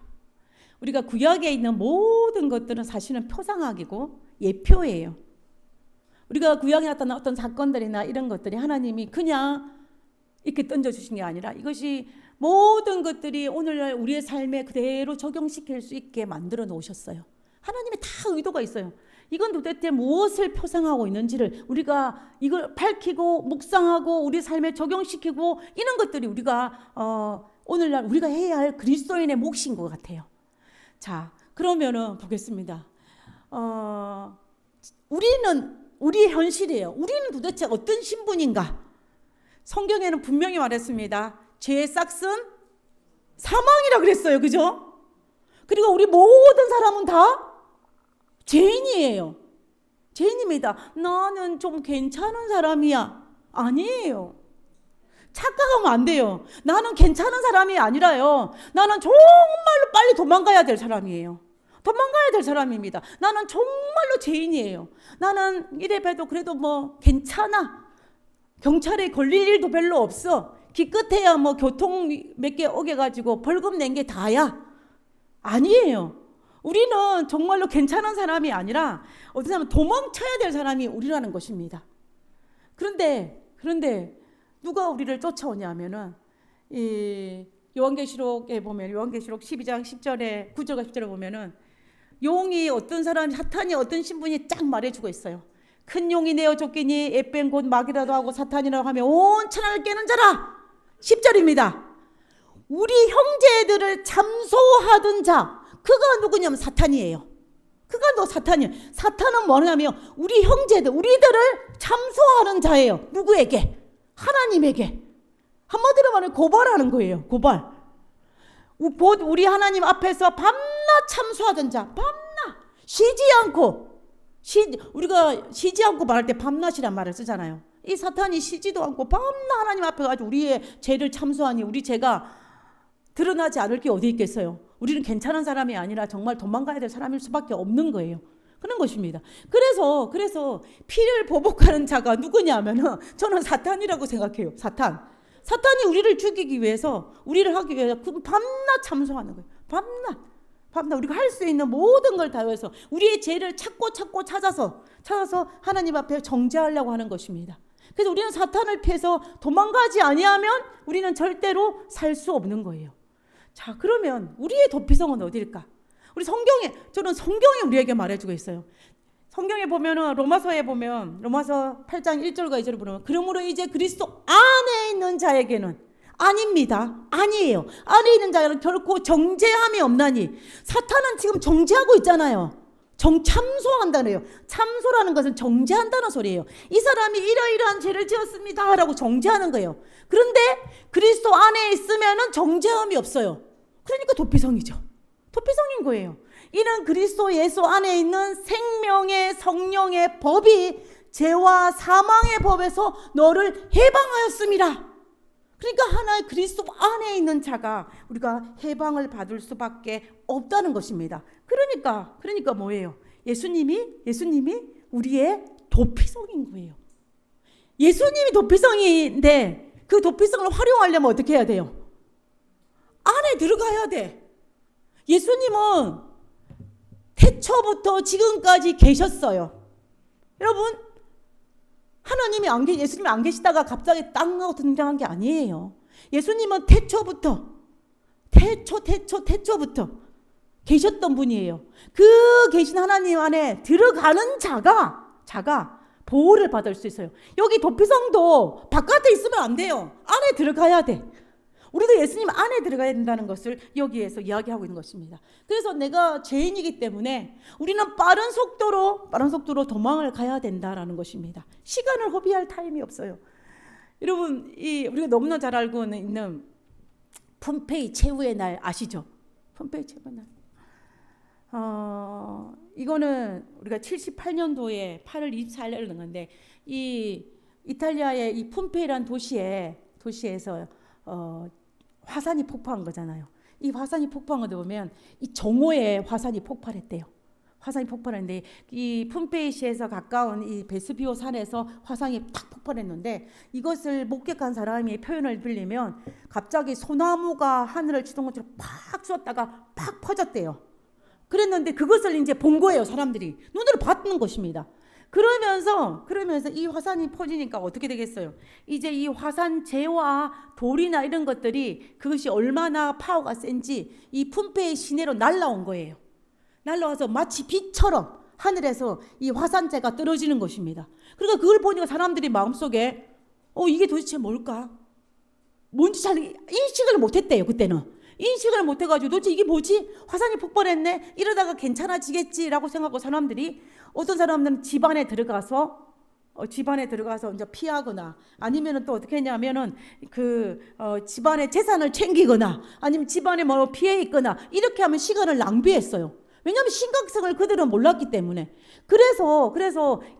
우리가 구약에 있는 모든 것들은 사실은 표상학이고 예표예요. 우리가 구약에 나타난 어떤 사건들이나 이런 것들이 하나님이 그냥 이렇게 던져주신 게 아니라 이것이 모든 것들이 오늘날 우리의 삶에 그대로 적용시킬 수 있게 만들어 놓으셨어요. 하나님의 다 의도가 있어요. 이건 도대체 무엇을 표상하고 있는지를 우리가 이걸 밝히고 묵상하고 우리 삶에 적용시키고 이런 것들이 우리가 오늘날 우리가 해야 할 그리스도인의 몫인 것 같아요. 자, 그러면은 보겠습니다. 우리의 현실이에요. 우리는 도대체 어떤 신분인가? 성경에는 분명히 말했습니다. 죄의 싹은 사망이라 그랬어요. 그죠? 그리고 우리 모든 사람은 다 죄인이에요. 죄인입니다. 나는 좀 괜찮은 사람이야. 아니에요. 착각하면 안 돼요. 나는 괜찮은 사람이 아니라요. 나는 정말로 빨리 도망가야 될 사람이에요. 도망가야 될 사람입니다. 나는 정말로 죄인이에요. 나는 이래봬도 그래도 뭐 괜찮아. 경찰에 걸릴 일도 별로 없어. 기껏해야 뭐 교통 몇 개 어겨가지고 벌금 낸 게 다야. 아니에요. 우리는 정말로 괜찮은 사람이 아니라 어떤 사람은 도망쳐야 될 사람이 우리라는 것입니다. 그런데 누가 우리를 쫓아오냐면은 이 요한계시록에 보면 요한계시록 12장 10절에 9절과 10절에 보면은 용이 어떤 사람 사탄이 어떤 신분이 쫙 말해주고 있어요. 큰 용이 내어 쫓기니 에벤 곧 마귀라도 하고 사탄이라고 하며 온 천하를 깨는 자라. 10절입니다. 우리 형제들을 참소하던 자 그가 누구냐면 사탄이에요. 그가 너 사탄이에요. 사탄은 뭐냐면 우리 형제들 우리들을 참소하는 자예요. 누구에게? 하나님에게. 한마디로 말하면 고발하는 거예요. 고발. 곧 우리 하나님 앞에서 밤낮 참소하던 자. 밤낮 쉬지 않고 우리가 쉬지 않고 말할 때 밤낮이란 말을 쓰잖아요. 이 사탄이 쉬지도 않고 밤낮 하나님 앞에 가지고 우리의 죄를 참소하니 우리 죄가 드러나지 않을 게 어디 있겠어요. 우리는 괜찮은 사람이 아니라 정말 도망가야 될 사람일 수밖에 없는 거예요. 그런 것입니다. 그래서 피를 보복하는 자가 누구냐면은 저는 사탄이라고 생각해요. 사탄이 우리를 죽이기 위해서 우리를 하기 위해서 밤낮 참소하는 거예요. 밤낮 우리가 할 수 있는 모든 걸 다해서 우리의 죄를 찾고 찾아서 하나님 앞에 정죄하려고 하는 것입니다. 그래서 우리는 사탄을 피해서 도망가지 아니하면 우리는 절대로 살 수 없는 거예요. 자, 그러면 우리의 도피성은 어디일까? 저는 성경이 우리에게 말해주고 있어요. 성경에 보면은 로마서에 보면 로마서 8장 1절과 2절을 보면 그러므로 이제 그리스도 안에 있는 자에게는 아닙니다. 아니에요. 안에 있는 자는 결코 정죄함이 없나니 사탄은 지금 정죄하고 있잖아요. 참소한다네요. 참소라는 것은 정죄한다는 소리예요. 이 사람이 이러이러한 죄를 지었습니다 라고 정죄하는 거예요. 그런데 그리스도 안에 있으면은 정죄함이 없어요. 그러니까 도피성이죠. 도피성인 거예요. 이는 그리스도 예수 안에 있는 생명의 성령의 법이 죄와 사망의 법에서 너를 해방하였습니다. 그러니까 하나의 그리스도 안에 있는 자가 우리가 해방을 받을 수밖에 없다는 것입니다. 그러니까 뭐예요? 예수님이 우리의 도피성인 거예요. 예수님이 도피성인데 그 도피성을 활용하려면 어떻게 해야 돼요? 안에 들어가야 돼. 예수님은 태초부터 지금까지 계셨어요. 여러분, 예수님이 안 계시다가 갑자기 땅 하고 등장한 게 아니에요. 예수님은 태초부터 계셨던 분이에요. 그 계신 하나님 안에 들어가는 자가 보호를 받을 수 있어요. 여기 도피성도 바깥에 있으면 안 돼요. 안에 들어가야 돼. 우리도 예수님 안에 들어가야 된다는 것을 여기에서 이야기하고 있는 것입니다. 그래서 내가 죄인이기 때문에 우리는 빠른 속도로 도망을 가야 된다라는 것입니다. 시간을 허비할 타임이 없어요. 여러분, 우리가 너무나 잘 알고 있는 폼페이 최후의 날 아시죠? 폼페이 최후의 날. 이거는 우리가 78년도에 8월 24일에 일어난 건데 이 이탈리아의 이 폼페이라는 도시에서 화산이 폭파한 거잖아요. 이 화산이 폭파한 거 보면 이 정오에 화산이 폭발했대요. 화산이 폭발했는데 이 폼페이시에서 가까운 이 베스비오 산에서 화산이 탁 폭발했는데 이것을 목격한 사람이 표현을 빌리면 갑자기 소나무가 하늘을 치던 것처럼 팍 쏘았다가 팍 퍼졌대요. 그랬는데 그것을 이제 본 거예요. 사람들이 눈으로 봤는 것입니다. 그러면서 이 화산이 퍼지니까 어떻게 되겠어요? 이제 이 화산재와 돌이나 이런 것들이 그것이 얼마나 파워가 센지 이 폼페이 시내로 날라온 거예요. 날라와서 마치 빛처럼 하늘에서 이 화산재가 떨어지는 것입니다. 그러니까 그걸 보니까 사람들이 마음속에 이게 도대체 뭘까? 뭔지 잘 인식을 못했대요. 그때는. 인식을 못해가지고 도대체 이게 뭐지? 화산이 폭발했네? 이러다가 괜찮아지겠지라고 생각하고 사람들이 어떤 사람들은 집안에 들어가서 이제 피하거나 아니면은 또 어떻게 했냐면은 집안의 재산을 챙기거나 아니면 집안에 뭐 피해 있거나 이렇게 하면 시간을 낭비했어요. 왜냐하면 심각성을 그들은 몰랐기 때문에. 그래서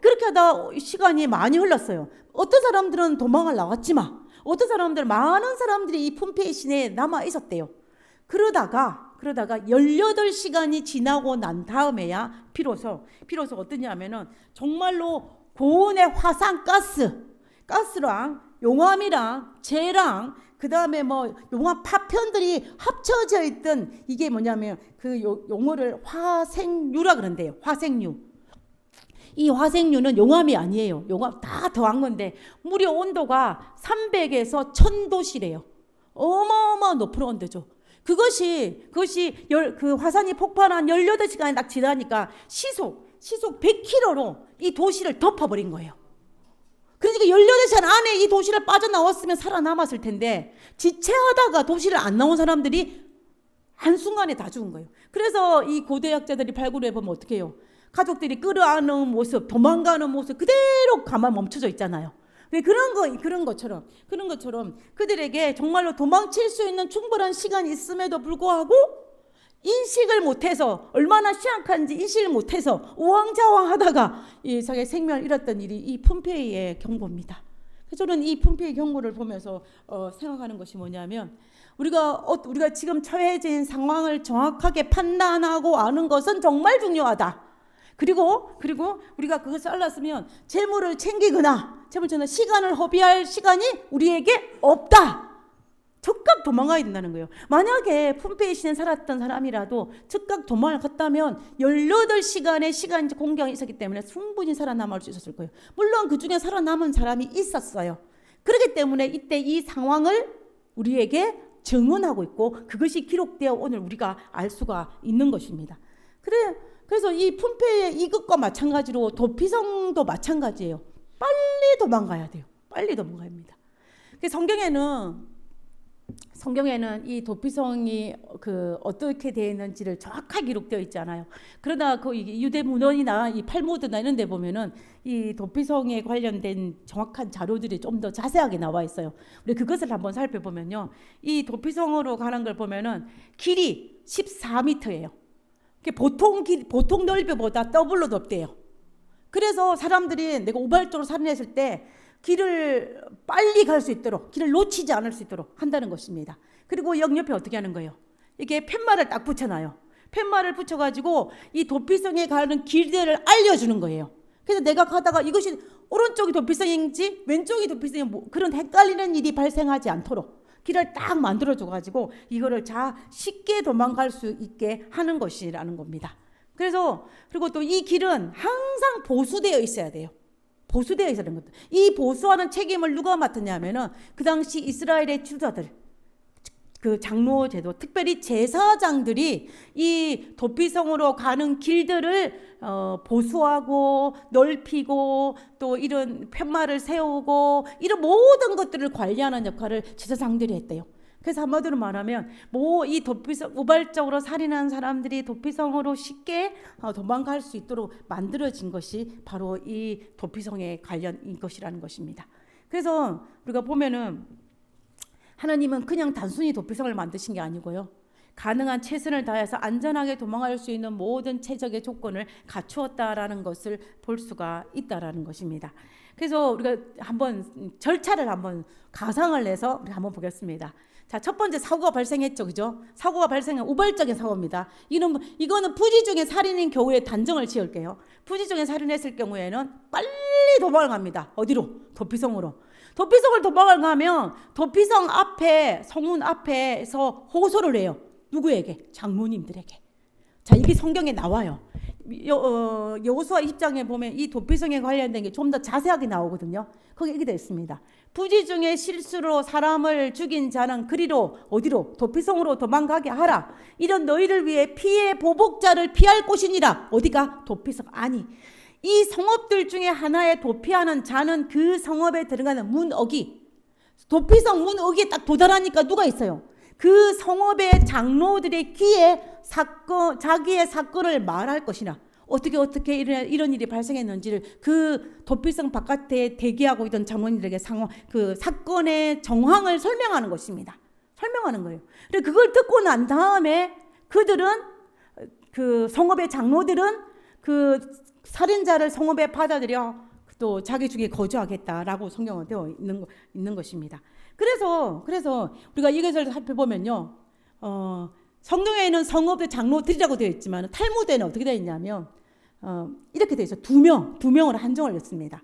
그렇게 하다 시간이 많이 흘렀어요. 어떤 사람들은 도망을 나왔지만 어떤 사람들, 많은 사람들이 이 품페이 시내에 남아 있었대요. 그러다가 18시간이 지나고 난 다음에야 비로소 어떠냐면은 정말로 고온의 가스랑 용암이랑 재랑 그다음에 뭐 용암 파편들이 합쳐져 있던 이게 뭐냐면 그 용어를 화생유라 그런대요. 화생유. 이 화생유는 용암이 아니에요. 용암 다 더한 건데 무려 온도가 300에서 1000도시래요. 어마어마한 높은 온도죠. 그것이 그 화산이 폭발한 18시간이 딱 지나니까 시속 100km로 이 도시를 덮어버린 거예요. 그러니까 18시간 안에 이 도시를 빠져나왔으면 살아남았을 텐데 지체하다가 도시를 안 나온 사람들이 한순간에 다 죽은 거예요. 그래서 이 고대학자들이 발굴해 보면 어떻게 해요? 가족들이 끌어안는 모습, 도망가는 모습 그대로 가만 멈춰져 있잖아요. 그런 것처럼 그들에게 정말로 도망칠 수 있는 충분한 시간이 있음에도 불구하고 인식을 못해서 얼마나 취약한지 인식을 못해서 우왕좌왕하다가 이 자기의 생명을 잃었던 일이 이 품페이의 경고입니다. 그래서 저는 이 품페이 경고를 보면서 생각하는 것이 뭐냐면 우리가 지금 처해진 상황을 정확하게 판단하고 아는 것은 정말 중요하다. 그리고 우리가 그것을 알았으면 재물을 챙기거나 시간을 허비할 시간이 우리에게 없다. 즉각 도망가야 된다는 거예요. 만약에 품페이 시내에 살았던 사람이라도 즉각 도망을 갔다면 18시간의 시간 공경이 있었기 때문에 충분히 살아남을 수 있었을 거예요. 물론 그 중에 살아남은 사람이 있었어요. 그렇기 때문에 이때 이 상황을 우리에게 증언하고 있고 그것이 기록되어 오늘 우리가 알 수가 있는 것입니다. 그래서 이 품페이의 이것과 마찬가지로 도피성도 마찬가지예요. 빨리 도망가야 돼요. 빨리 도망가야 합니다. 성경에는 이 도피성이 어떻게 되어 있는지를 정확하게 기록되어 있잖아요. 그러나 그 유대 문헌이나 이 팔무드나 이런 데 보면은 이 도피성에 관련된 정확한 자료들이 좀 더 자세하게 나와 있어요. 우리 그것을 한번 살펴보면요. 이 도피성으로 가는 걸 보면은 길이 14m예요. 보통 넓이보다 더블로 넓대요. 그래서 사람들이 내가 우발적으로 살인했을 때 길을 빨리 갈 수 있도록 길을 놓치지 않을 수 있도록 한다는 것입니다. 그리고 옆에 어떻게 하는 거예요? 이게 팻말을 딱 붙여놔요. 팻말을 붙여가지고 이 도피성에 가는 길들을 알려주는 거예요. 그래서 내가 가다가 이것이 오른쪽이 도피성인지 왼쪽이 도피성인지 그런 헷갈리는 일이 발생하지 않도록 길을 딱 만들어줘가지고 이거를 쉽게 도망갈 수 있게 하는 것이라는 겁니다. 그리고 또 이 길은 항상 보수되어 있어야 돼요. 보수되어 있어야 되는 것도. 이 보수하는 책임을 누가 맡았냐면은 그 당시 이스라엘의 지도자들, 그 장로 제도, 특별히 제사장들이 이 도피성으로 가는 길들을 보수하고 넓히고 또 이런 팻말을 세우고 이런 모든 것들을 관리하는 역할을 제사장들이 했대요. 그래서 한마디로 말하면 이 도피성 우발적으로 살인한 사람들이 도피성으로 쉽게 도망갈 수 있도록 만들어진 것이 바로 이 도피성의 관련인 것이라는 것입니다. 그래서 우리가 보면은 하나님은 그냥 단순히 도피성을 만드신 게 아니고요. 가능한 최선을 다해서 안전하게 도망갈 수 있는 모든 최적의 조건을 갖추었다라는 것을 볼 수가 있다라는 것입니다. 그래서 우리가 한번 절차를 한번 가상을 해서 우리 한번 보겠습니다. 자, 첫 번째 사고가 발생했죠, 그죠? 사고가 발생한 우발적인 사고입니다. 이거는 부지중에 살인인 경우에 단정을 지을게요. 부지중에 살인했을 경우에는 빨리 도망을 갑니다. 어디로? 도피성으로. 도피성을 도망을 가면 도피성 앞에 성문 앞에서 호소를 해요. 누구에게? 장로님들에게. 자, 이게 성경에 나와요. 여호수아 10장에 보면 이 도피성에 관련된 게 좀 더 자세하게 나오거든요. 거기 이렇게 되어 있습니다. 부지 중에 실수로 사람을 죽인 자는 그리로 어디로? 도피성으로 도망가게 하라. 이런 너희를 위해 피해 보복자를 피할 곳이니라. 어디가? 도피성. 아니, 이 성읍들 중에 하나에 도피하는 자는 그 성읍에 들어가는 문어기, 도피성 문어기에 딱 도달하니까 누가 있어요? 그 성읍의 장로들의 귀에 자기의 사건을 말할 것이나 어떻게 이런 일이 발생했는지를 그 도피성 바깥에 대기하고 있던 장로님들에게 그 사건의 정황을 설명하는 것입니다. 설명하는 거예요. 그리고 그걸 듣고 난 다음에 그 성읍의 장로들은 그 살인자를 성읍에 받아들여 또 자기 중에 거주하겠다라고 성경은 되어 있는 것입니다. 그래서 우리가 이것을 살펴보면요, 성경에는 성읍의 장로들이라고 되어 있지만 탈무드에는 어떻게 되어 있냐면 이렇게 되어 있어요. 두 명을 한정을 했습니다.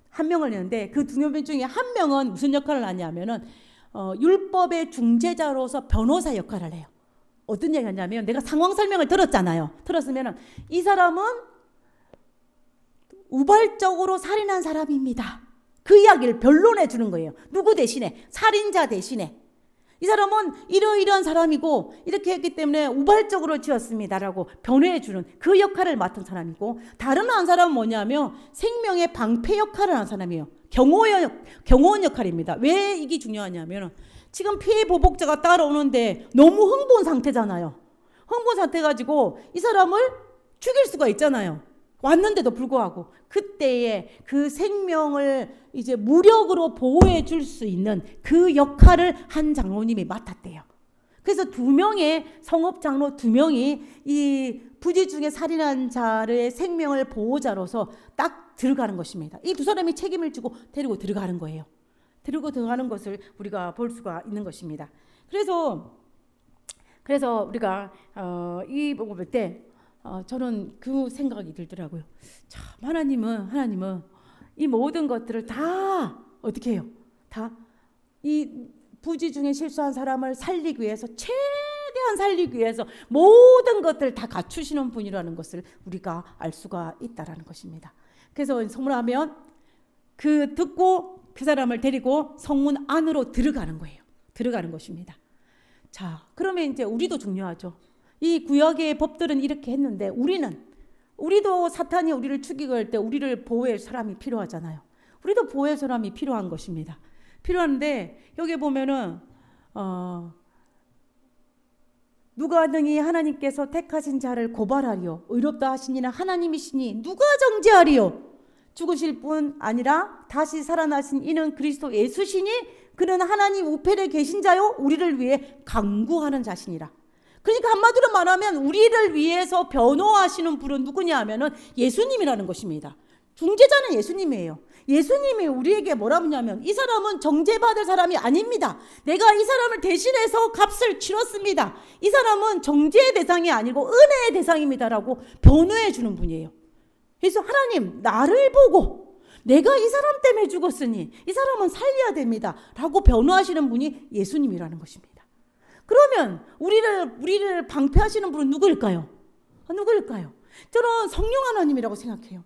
한 명을 했는데 그 두 명 중에 한 명은 무슨 역할을 하냐면은 율법의 중재자로서 변호사 역할을 해요. 어떤 얘기를 하냐면, 내가 상황 설명을 들었잖아요. 들었으면은 이 사람은 우발적으로 살인한 사람입니다. 그 이야기를 변론해 주는 거예요. 누구 대신에? 살인자 대신에. 이 사람은 이러이러한 사람이고 이렇게 했기 때문에 우발적으로 지었습니다라고 변호해 주는 그 역할을 맡은 사람이고, 다른 한 사람은 뭐냐면 생명의 방패 역할을 하는 사람이에요. 경호원 역할입니다. 왜 이게 중요하냐면, 지금 피해 보복자가 따라오는데 너무 흥분 상태잖아요. 흥분 상태 가지고 이 사람을 죽일 수가 있잖아요. 왔는데도 불구하고 그때에 그 생명을 이제 무력으로 보호해 줄 수 있는 그 역할을 한 장로님이 맡았대요. 그래서 두 명의 성읍 장로 두 명이 이 부지 중에 살인한 자의 생명을 보호자로서 딱 들어가는 것입니다. 이 두 사람이 책임을 지고 데리고 들어가는 거예요. 데리고 들어가는 것을 우리가 볼 수가 있는 것입니다. 그래서 우리가 이 부분 때 저는 그 생각이 들더라고요. 참, 하나님은 이 모든 것들을 다 어떻게 해요? 다 이 부지 중에 실수한 사람을 살리기 위해서, 최대한 살리기 위해서 모든 것들을 다 갖추시는 분이라는 것을 우리가 알 수가 있다라는 것입니다. 그래서 성문하면 그 듣고 그 사람을 데리고 성문 안으로 들어가는 거예요. 들어가는 것입니다. 자, 그러면 이제 우리도 중요하죠. 이 구약의 법들은 이렇게 했는데 우리도 사탄이 우리를 죽이고 할 때 우리를 보호할 사람이 필요하잖아요. 우리도 보호할 사람이 필요한 것입니다. 필요한데 여기 보면은 누가 능히 하나님께서 택하신 자를 고발하리요, 의롭다 하시니는 하나님이시니 누가 정죄하리요? 죽으실 뿐 아니라 다시 살아나신 이는 그리스도 예수시니 그는 하나님 우편에 계신 자요 우리를 위해 간구하는 자시니라. 그러니까 한마디로 말하면 우리를 위해서 변호하시는 분은 누구냐 하면은 예수님이라는 것입니다. 중재자는 예수님이에요. 예수님이 우리에게 뭐라 하냐면, 이 사람은 정죄받을 사람이 아닙니다. 내가 이 사람을 대신해서 값을 치렀습니다. 이 사람은 정죄의 대상이 아니고 은혜의 대상입니다라고 변호해 주는 분이에요. 그래서 하나님, 나를 보고 내가 이 사람 때문에 죽었으니 이 사람은 살려야 됩니다 라고 변호하시는 분이 예수님이라는 것입니다. 그러면 우리를 방패하시는 분은 누구일까요? 누구일까요? 저는 성령 하나님이라고 생각해요.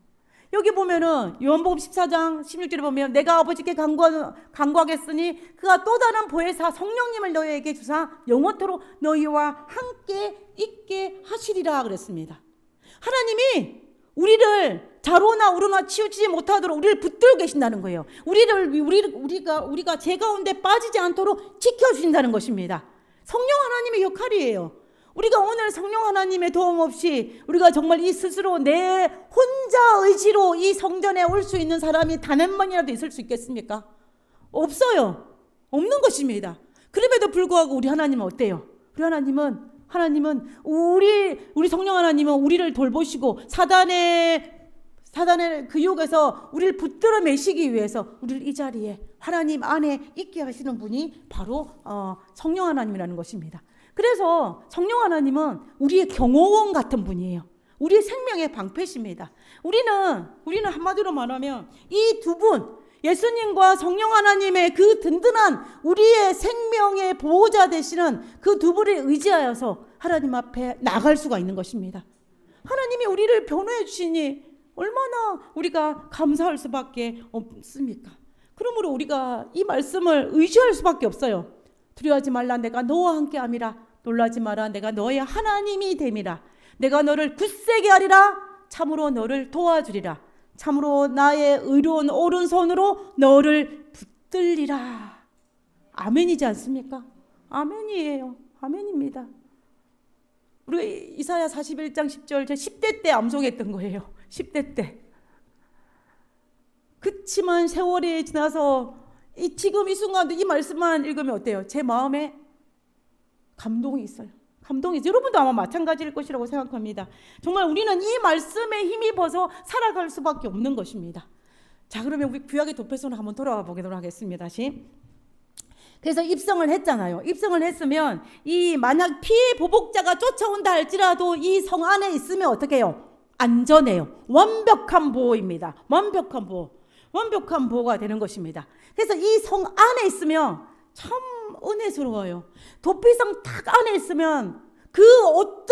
여기 보면은 요한복음 14장 16절에 보면, 내가 아버지께 간구하겠으니 그가 또 다른 보혜사 성령님을 너희에게 주사 영원토록 너희와 함께 있게 하시리라 그랬습니다. 하나님이 우리를 자로나 우로나 치우치지 못하도록 우리를 붙들고 계신다는 거예요. 우리가 죄 가운데 빠지지 않도록 지켜주신다는 것입니다. 성령 하나님의 역할이에요. 우리가 오늘 성령 하나님의 도움 없이 우리가 정말 이 스스로 내 혼자 의지로 이 성전에 올 수 있는 사람이 단 한 번이라도 있을 수 있겠습니까? 없어요. 없는 것입니다. 그럼에도 불구하고 우리 하나님은 어때요? 우리 하나님은 우리 성령 하나님은 우리를 돌보시고 사단의 그 유혹에서 우리를 붙들어 매시기 위해서 우리를 이 자리에 하나님 안에 있게 하시는 분이 바로 성령 하나님이라는 것입니다. 그래서 성령 하나님은 우리의 경호원 같은 분이에요. 우리의 생명의 방패십니다. 우리는 한마디로 말하면 이 두 분, 예수님과 성령 하나님의 그 든든한 우리의 생명의 보호자 되시는 그 두 분을 의지하여서 하나님 앞에 나갈 수가 있는 것입니다. 하나님이 우리를 변호해 주시니 얼마나 우리가 감사할 수밖에 없습니까? 그러므로 우리가 이 말씀을 의지할 수밖에 없어요. 두려워하지 말라, 내가 너와 함께함이라. 놀라지 마라, 내가 너의 하나님이 됨이라. 내가 너를 굳세게 하리라. 참으로 너를 도와주리라. 참으로 나의 의로운 오른손으로 너를 붙들리라. 아멘이지 않습니까? 아멘이에요. 아멘입니다. 우리가 이사야 41장 10절 제 10대 때 암송했던 거예요. 10대 때. 그치만 세월이 지나서 지금 이 순간도 이 말씀만 읽으면 어때요? 제 마음에 감동이 있어요. 감동이. 여러분도 아마 마찬가지일 것이라고 생각합니다. 정말 우리는 이 말씀에 힘입어서 살아갈 수밖에 없는 것입니다. 자, 그러면 우리 구약의 도표선으로 한번 돌아와 보도록 하겠습니다. 다시. 그래서 입성을 했잖아요. 입성을 했으면 이 만약 피해 보복자가 쫓아온다 할지라도 이 성 안에 있으면 어떻게 해요? 안전해요. 완벽한 보호입니다. 완벽한 보호. 완벽한 보호가 되는 것입니다. 그래서 이 성 안에 있으면 참 은혜스러워요. 도피성 딱 안에 있으면 그 어떤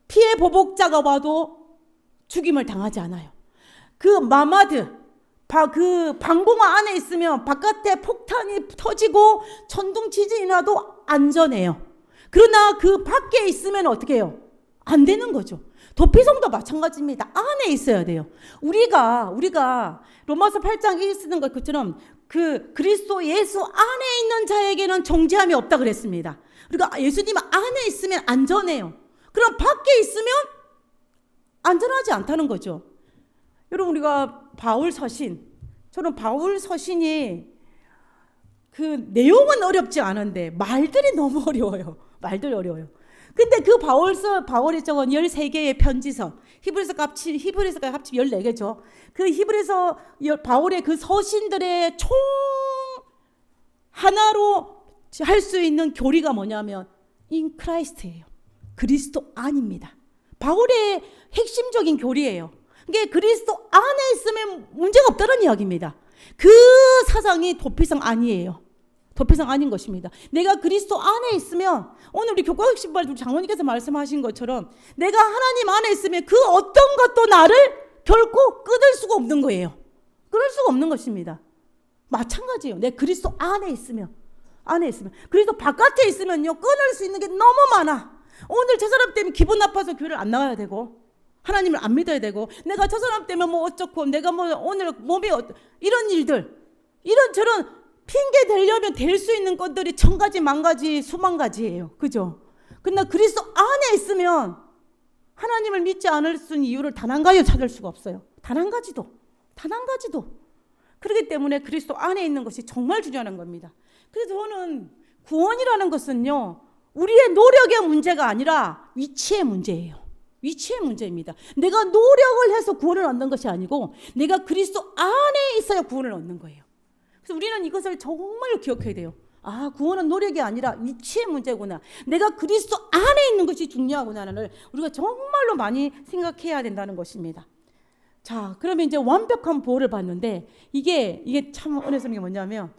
피해 보복자가 와도 죽임을 당하지 않아요. 그 마마드, 그 방공호 안에 있으면 바깥에 폭탄이 터지고 천둥 지진이 나도 안전해요. 그러나 그 밖에 있으면 어떻게 해요? 안 되는 거죠. 도피성도 마찬가지입니다. 안에 있어야 돼요. 우리가 로마서 8장 1 쓰는 것처럼 그 그리스도 예수 안에 있는 자에게는 정죄함이 없다 그랬습니다. 우리가 예수님 안에 있으면 안전해요. 그럼 밖에 있으면 안전하지 않다는 거죠. 여러분, 우리가 바울 서신, 저는 바울 서신이 그 내용은 어렵지 않은데 말들이 너무 어려워요. 말들이 어려워요. 근데 그 바울이 적은 13개의 편지서, 히브리서가 합치면 14개죠. 그 히브리서 바울의 그 서신들의 총 하나로 할 수 있는 교리가 뭐냐면 in Christ예요. 그리스도 안입니다. 바울의 핵심적인 교리예요. 이게 그리스도 안에 있으면 문제가 없다는 이야기입니다. 그 사상이 도피성 아니에요. 도피성 아닌 것입니다. 내가 그리스도 안에 있으면 오늘 우리 교과학신발 장로님께서 말씀하신 것처럼 내가 하나님 안에 있으면 그 어떤 것도 나를 결코 끊을 수가 없는 거예요. 끊을 수가 없는 것입니다. 마찬가지예요. 내 그리스도 안에 있으면 그리스도 바깥에 있으면요 끊을 수 있는 게 너무 많아. 오늘 저 사람 때문에 기분 나빠서 교회를 안 나가야 되고 하나님을 안 믿어야 되고 내가 저 사람 때문에 뭐 어쩌고 내가 뭐 오늘 몸이 이런 일들 이런저런 핑계 대려면 될 수 있는 것들이 천 가지 만 가지 수만 가지예요. 그죠? 근데 그리스도 안에 있으면 하나님을 믿지 않을 수 있는 이유를 단 한 가지 찾을 수가 없어요. 단 한 가지도. 그렇기 때문에 그리스도 안에 있는 것이 정말 중요한 겁니다. 그래서 저는 구원이라는 것은요 우리의 노력의 문제가 아니라 위치의 문제예요. 위치의 문제입니다. 내가 노력을 해서 구원을 얻는 것이 아니고 내가 그리스도 안에 있어야 구원을 얻는 거예요. 그래서 우리는 이것을 정말 기억해야 돼요. 아, 구원은 노력이 아니라 위치의 문제구나. 내가 그리스도 안에 있는 것이 중요하구나를 우리가 정말로 많이 생각해야 된다는 것입니다. 자, 그러면 이제 완벽한 보호를 받는데 이게 참 은혜스러운 게 뭐냐면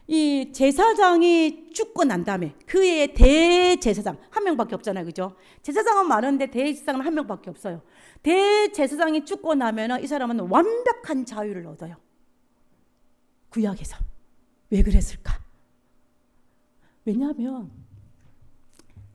이 제사장이 죽고 난 다음에 그의 대제사장 한 명밖에 없잖아요. 그죠? 제사장은 많은데 대제사장은 한 명밖에 없어요. 대제사장이 죽고 나면 이 사람은 완벽한 자유를 얻어요. 구약에서. 왜 그랬을까? 왜냐하면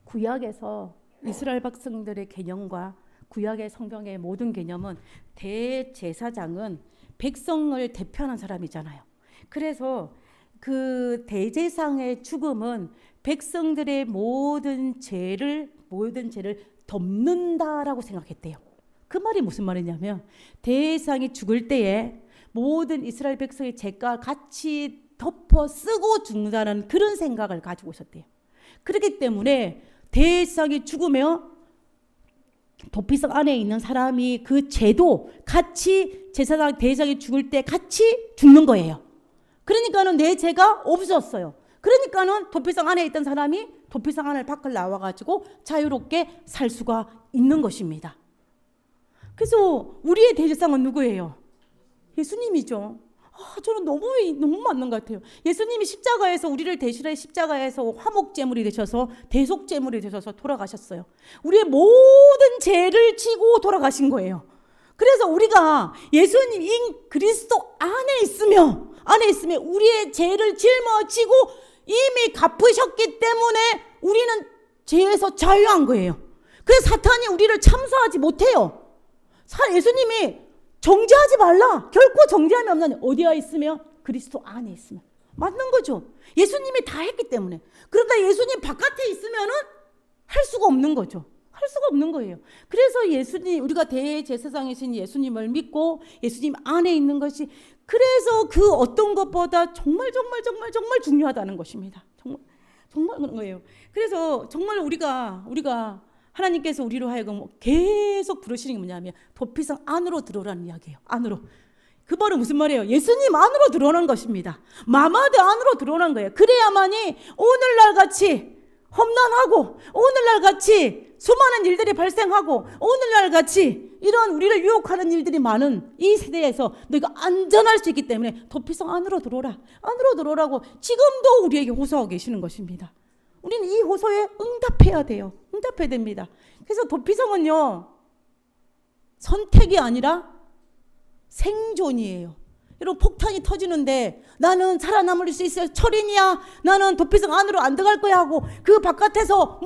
구약에서 이스라엘 백성들의 개념과 구약의 성경의 모든 개념은 대제사장은 백성을 대표하는 사람이잖아요. 그래서 그 대제사장의 죽음은 백성들의 모든 죄를 덮는다라고 생각했대요. 그 말이 무슨 말이냐면 대제사장이 죽을 때에 모든 이스라엘 백성의 죄가 같이 덮어 쓰고 죽는다는 그런 생각을 가지고 있었대요. 그렇기 때문에 대제사장이 죽으면 도피성 안에 있는 사람이 그 죄도 같이 대제사장이 죽을 때 같이 죽는 거예요. 그러니까는 내 죄가 없었어요. 그러니까는 도피성 안에 있던 사람이 도피성 안을 밖을 나와가지고 자유롭게 살 수가 있는 것입니다. 그래서 우리의 대제사장은 누구예요? 예수님이죠. 저는 너무 맞는 것 같아요. 예수님이 십자가에서 우리를 대신해 십자가에서 화목제물이 되셔서 대속제물이 되셔서 돌아가셨어요. 우리의 모든 죄를 지고 돌아가신 거예요. 그래서 우리가 예수님 그리스도 안에 있으면 우리의 죄를 짊어지고 이미 갚으셨기 때문에 우리는 죄에서 자유한 거예요. 그래서 사탄이 우리를 참수하지 못해요. 예수님이 정죄하지 말라. 결코 정죄함이 없는 어디에 있으면 그리스도 안에 있으면 맞는 거죠. 예수님이 다 했기 때문에. 그러다 예수님 바깥에 있으면은 할 수가 없는 거죠. 할 수가 없는 거예요. 그래서 우리가 대제사장이신 예수님을 믿고 예수님 안에 있는 것이 그래서 그 어떤 것보다 정말 중요하다는 것입니다. 정말 그런 거예요. 그래서 정말 우리가 하나님께서 우리로 하여금 계속 부르시는 게 뭐냐면 도피성 안으로 들어오라는 이야기예요. 안으로. 그 말은 무슨 말이에요? 예수님 안으로 들어오는 것입니다. 마마드 안으로 들어오는 거예요. 그래야만이 오늘날 같이 험난하고 오늘날 같이 수많은 일들이 발생하고 오늘날 같이 이런 우리를 유혹하는 일들이 많은 이 세대에서 너희가 안전할 수 있기 때문에 도피성 안으로 들어오라. 안으로 들어오라고 지금도 우리에게 호소하고 계시는 것입니다. 우리는 이 호소에 응답해야 돼요. 응답해야 됩니다. 그래서 도피성은요, 선택이 아니라 생존이에요. 여러분, 폭탄이 터지는데 나는 살아남을 수 있어요. 철인이야. 나는 도피성 안으로 안 들어갈 거야 하고 그 바깥에서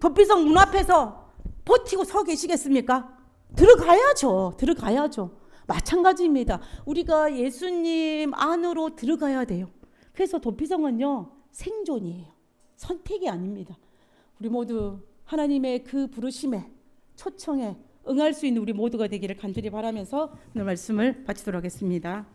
도피성 문 앞에서 버티고 서 계시겠습니까? 들어가야죠. 들어가야죠. 마찬가지입니다. 우리가 예수님 안으로 들어가야 돼요. 그래서 도피성은요, 생존이에요. 선택이 아닙니다. 우리 모두 하나님의 그 부르심에, 초청에 응할 수 있는 우리 모두가 되기를 간절히 바라면서 오늘 말씀을 마치도록 하겠습니다.